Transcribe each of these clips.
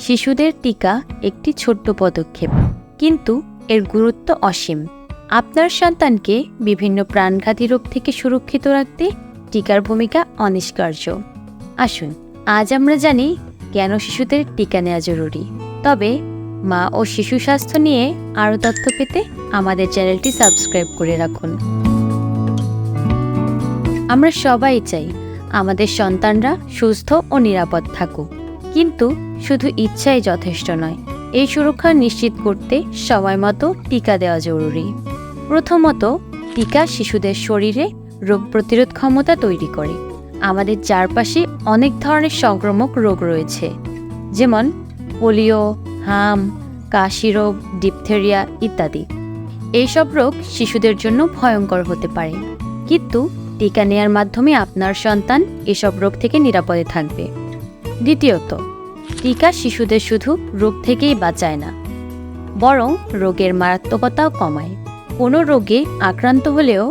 শিশুদের টিকা একটি ছোট্ট পদক্ষেপ, কিন্তু এর গুরুত্ব অসীম। আপনার সন্তানকে বিভিন্ন প্রাণঘাতী রোগ থেকে সুরক্ষিত রাখতে টিকার ভূমিকা অনস্বীকার্য। আসুন আজ আমরা জানি কেন শিশুদের টিকা নেওয়া জরুরি। তবে মা ও শিশু স্বাস্থ্য নিয়ে আরও তথ্য পেতে আমাদের চ্যানেলটি সাবস্ক্রাইব করে রাখুন। আমরা সবাই চাই আমাদের সন্তানরা সুস্থ ও নিরাপদ থাকুক, কিন্তু শুধু ইচ্ছাই যথেষ্ট নয়। এই সুরক্ষা নিশ্চিত করতে সময় মতো টিকা দেওয়া জরুরি। প্রথমত, টিকা শিশুদের শরীরে রোগ প্রতিরোধ ক্ষমতা তৈরি করে। আমাদের চারপাশে অনেক ধরনের সংক্রামক রোগ রয়েছে, যেমন পোলিও, হাম, কাশি রোগ, ডিপথেরিয়া ইত্যাদি। এইসব রোগ শিশুদের জন্য ভয়ঙ্কর হতে পারে, কিন্তু টিকা নেয়ার মাধ্যমে আপনার সন্তান এসব রোগ থেকে নিরাপদে থাকবে। দ্বিতীয়ত, টিকা শিশুদের শুধু রোগ থেকেই বাঁচায় না, বরং রোগের মারাত্মকতাও কমায়। কোনো রোগে আক্রান্ত হলেও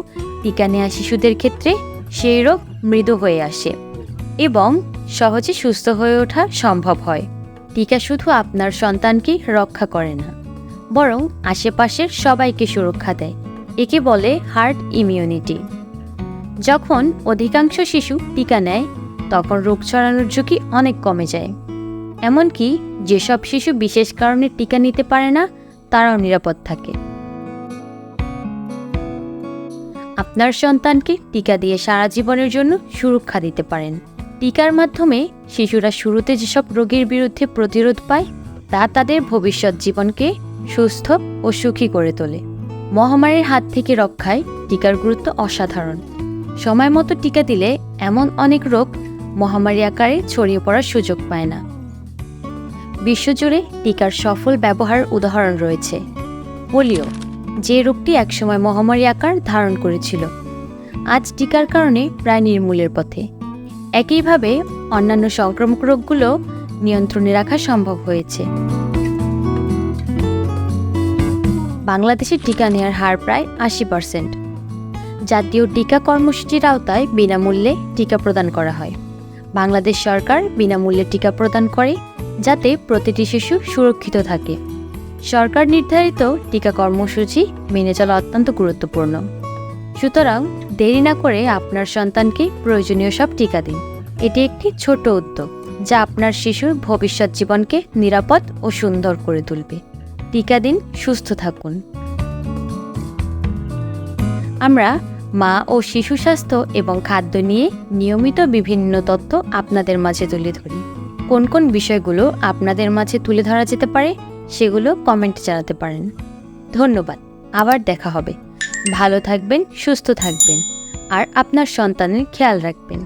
টিকা নেওয়া শিশুদের ক্ষেত্রে সেই রোগ মৃদু হয়ে আসে এবং সহজে সুস্থ হয়ে ওঠা সম্ভব হয়। টিকা শুধু আপনার সন্তানকে রক্ষা করে না, বরং আশেপাশের সবাইকে সুরক্ষা দেয়। একে বলে হার্ড ইমিউনিটি। যখন অধিকাংশ শিশু টিকা নেয়, তখন রোগ ছড়ানোর ঝুঁকি অনেক কমে যায়। এমনকি যেসব শিশু বিশেষ কারণে টিকা নিতে পারে না, তারাও নিরাপদ থাকে। আপনার সন্তানকে টিকা দিয়ে সারা জীবনের জন্য সুরক্ষা দিতে পারেন। টিকার মাধ্যমে শিশুরা শুরুতে যেসব রোগের বিরুদ্ধে প্রতিরোধ পায়, তা তাদের ভবিষ্যৎ জীবনকে সুস্থ ও সুখী করে তোলে। মহামারীর হাত থেকে রক্ষায় টিকার গুরুত্ব অসাধারণ। সময় মতো টিকা দিলে এমন অনেক রোগ মহামারী আকারে ছড়িয়ে পড়ার সুযোগ পায় না। বিশ্বজুড়ে টিকার সফল ব্যবহারের উদাহরণ রয়েছে। পোলিও, যে রোগটি একসময় মহামারী আকার ধারণ করেছিল, আজ টিকার কারণে প্রায় নির্মূলের পথে। একইভাবে অন্যান্য সংক্রামক রোগগুলো নিয়ন্ত্রণে রাখা সম্ভব হয়েছে। বাংলাদেশে টিকা নেওয়ার হার প্রায় 80%। জাতীয় টিকা কর্মসূচির আওতায় বিনামূল্যে টিকা প্রদান করা হয়। বাংলাদেশ সরকার বিনামূল্যে টিকা প্রদান করে, যাতে প্রতিটি শিশু সুরক্ষিত থাকে। সরকার নির্ধারিত টিকা কর্মসূচি মেনে চলা অত্যন্ত গুরুত্বপূর্ণ। সুতরাং দেরি না করে আপনার সন্তানকে প্রয়োজনীয় সব টিকা দিন। এটি একটি ছোট উদ্যোগ, যা আপনার শিশুর ভবিষ্যৎ জীবনকে নিরাপদ ও সুন্দর করে তুলবে। টিকা দিন, সুস্থ থাকুন। আমরা মা ও শিশু স্বাস্থ্য এবং খাদ্য নিয়ে নিয়মিত বিভিন্ন তথ্য আপনাদের মাঝে তুলে ধরি। কোন কোন বিষয়গুলো আপনাদের মাঝে তুলে ধরা যেতে পারে, সেগুলো কমেন্টে জানাতে পারেন। ধন্যবাদ। আবার দেখা হবে। ভালো থাকবেন, সুস্থ থাকবেন আর আপনার সন্তানের খেয়াল রাখবেন।